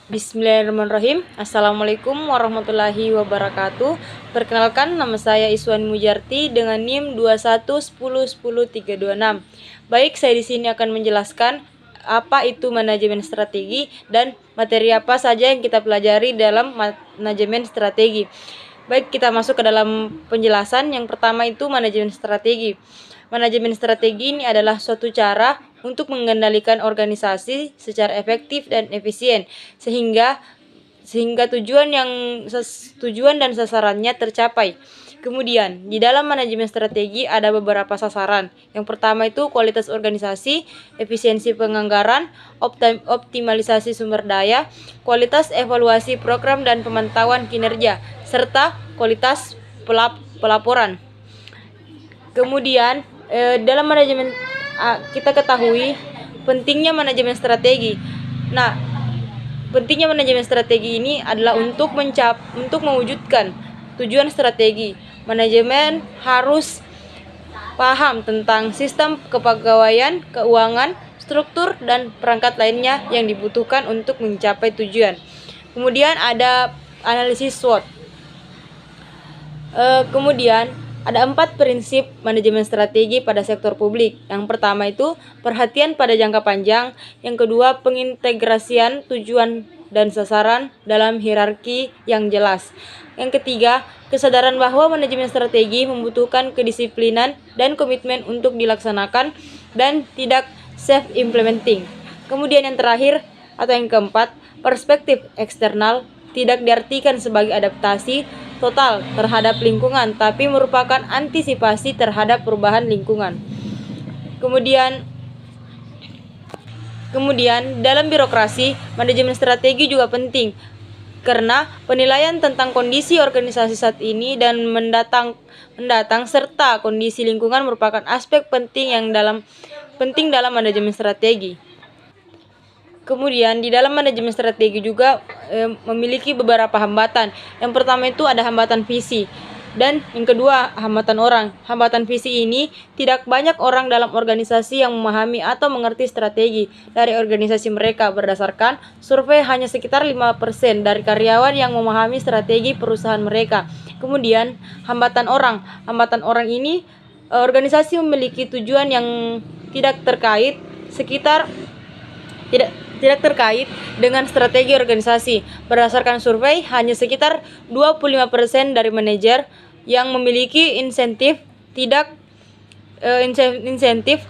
Bismillahirrahmanirrahim. Assalamualaikum warahmatullahi wabarakatuh. Perkenalkan, nama saya Iswan Mujarti dengan NIM 2110100326. Baik, saya di sini akan menjelaskan apa itu manajemen strategi dan materi apa saja yang kita pelajari dalam manajemen strategi. Baik, kita masuk ke dalam penjelasan. Yang pertama itu manajemen strategi. Manajemen strategi ini adalah suatu cara untuk mengendalikan organisasi secara efektif dan efisien sehingga tujuan dan sasarannya tercapai. Kemudian, di dalam manajemen strategi ada beberapa sasaran. Yang pertama itu kualitas organisasi, efisiensi penganggaran, optimalisasi sumber daya, kualitas evaluasi program dan pemantauan kinerja, serta kualitas pelaporan. Kemudian, dalam manajemen kita ketahui pentingnya manajemen strategi. Nah, pentingnya manajemen strategi ini adalah untuk mewujudkan tujuan strategi. Manajemen harus paham tentang sistem kepegawaian, keuangan, struktur, dan perangkat lainnya yang dibutuhkan untuk mencapai tujuan. Kemudian ada analisis SWOT. Kemudian ada 4 prinsip manajemen strategi pada sektor publik. Yang pertama itu perhatian pada jangka panjang. Yang kedua, pengintegrasian tujuan dan sasaran dalam hierarki yang jelas. Yang ketiga, kesadaran bahwa manajemen strategi membutuhkan kedisiplinan dan komitmen untuk dilaksanakan dan tidak self-implementing. Kemudian yang terakhir atau yang keempat, perspektif eksternal tidak diartikan sebagai adaptasi total terhadap lingkungan, tapi merupakan antisipasi terhadap perubahan lingkungan. Kemudian dalam birokrasi, manajemen strategi juga penting karena penilaian tentang kondisi organisasi saat ini dan mendatang serta kondisi lingkungan merupakan aspek penting dalam manajemen strategi. Kemudian di dalam manajemen strategi juga memiliki beberapa hambatan. Yang pertama itu ada hambatan visi. Dan yang kedua, hambatan orang. Hambatan visi ini tidak banyak orang dalam organisasi yang memahami atau mengerti strategi dari organisasi mereka. Berdasarkan survei, hanya sekitar 5% dari karyawan yang memahami strategi perusahaan mereka. Kemudian, hambatan orang. Hambatan orang ini, organisasi memiliki tujuan yang tidak terkait dengan strategi organisasi. Berdasarkan survei, hanya sekitar 25% dari manajer yang memiliki insentif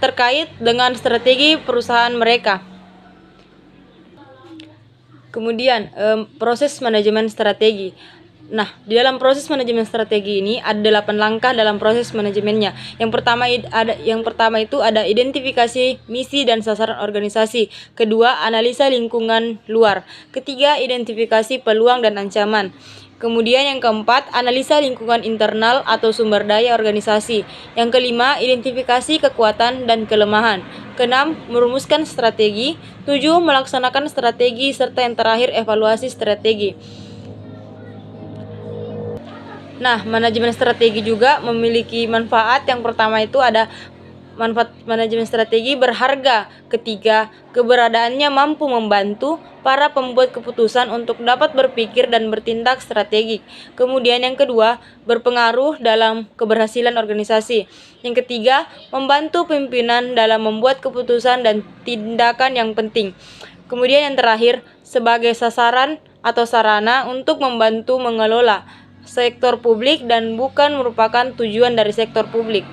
terkait dengan strategi perusahaan mereka. Kemudian proses manajemen strategi. Nah, di dalam proses manajemen strategi ini ada 8 langkah dalam proses manajemennya. Yang pertama itu ada identifikasi misi dan sasaran organisasi. Kedua, analisa lingkungan luar. Ketiga, identifikasi peluang dan ancaman. Kemudian yang keempat, analisa lingkungan internal atau sumber daya organisasi. Yang kelima, identifikasi kekuatan dan kelemahan. Keenam, merumuskan strategi. 7, melaksanakan strategi, serta yang terakhir, evaluasi strategi. Nah, manajemen strategi juga memiliki manfaat. Yang pertama itu ada manfaat manajemen strategi berharga. Ketiga, keberadaannya mampu membantu para pembuat keputusan untuk dapat berpikir dan bertindak strategik. Kemudian yang kedua, berpengaruh dalam keberhasilan organisasi. Yang ketiga, membantu pimpinan dalam membuat keputusan dan tindakan yang penting. Kemudian yang terakhir, sebagai sasaran atau sarana untuk membantu mengelola sektor publik dan bukan merupakan tujuan dari sektor publik.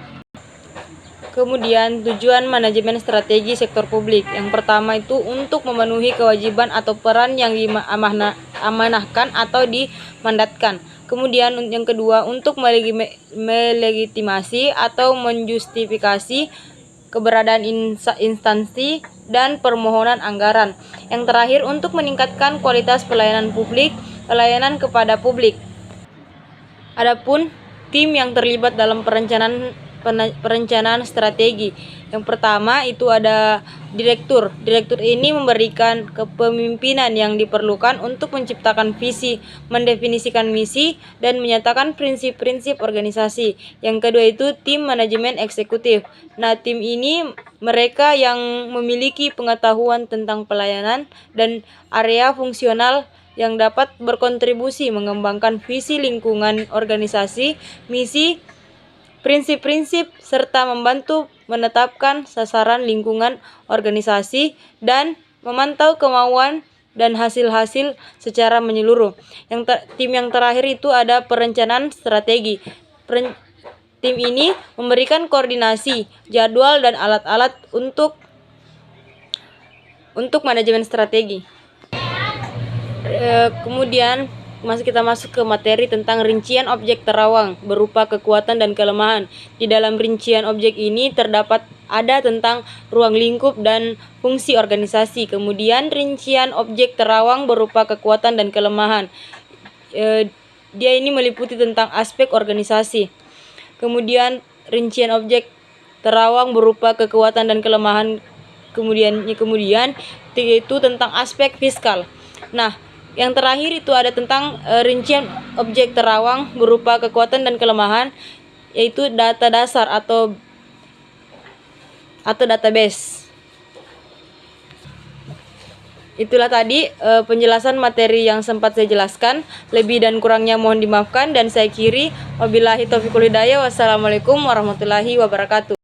Kemudian tujuan manajemen strategi sektor publik. Yang pertama itu untuk memenuhi kewajiban atau peran yang diamanahkan atau dimandatkan. Kemudian yang kedua untuk melegitimasi atau menjustifikasi keberadaan instansi dan permohonan anggaran. Yang terakhir untuk meningkatkan kualitas pelayanan kepada publik. Adapun tim yang terlibat dalam perencanaan perencanaan strategi. Yang pertama itu ada direktur. Direktur ini memberikan kepemimpinan yang diperlukan untuk menciptakan visi, mendefinisikan misi, dan menyatakan prinsip-prinsip organisasi. Yang kedua itu tim manajemen eksekutif. Nah, tim ini mereka yang memiliki pengetahuan tentang pelayanan dan area fungsional yang dapat berkontribusi mengembangkan visi lingkungan organisasi, misi, prinsip-prinsip, serta membantu menetapkan sasaran lingkungan organisasi dan memantau kemauan dan hasil-hasil secara menyeluruh. Tim yang terakhir itu ada perencanaan strategi. Tim ini memberikan koordinasi, jadwal, dan alat-alat untuk manajemen strategi. Kemudian kita masuk ke materi tentang rincian objek terawang berupa kekuatan dan kelemahan. Di dalam rincian objek ini ada tentang ruang lingkup dan fungsi organisasi. Kemudian rincian objek terawang berupa kekuatan dan kelemahan. Dia ini meliputi tentang aspek organisasi. Kemudian rincian objek terawang berupa kekuatan dan kelemahan kemudian itu tentang aspek fiskal. Nah, yang terakhir itu ada tentang rincian objek terawang berupa kekuatan dan kelemahan, yaitu data dasar atau database. Itulah tadi penjelasan materi yang sempat saya jelaskan. Lebih dan kurangnya mohon dimaafkan, dan saya akhiri wabillahi taufiq wal hidayah. Wassalamualaikum warahmatullahi wabarakatuh.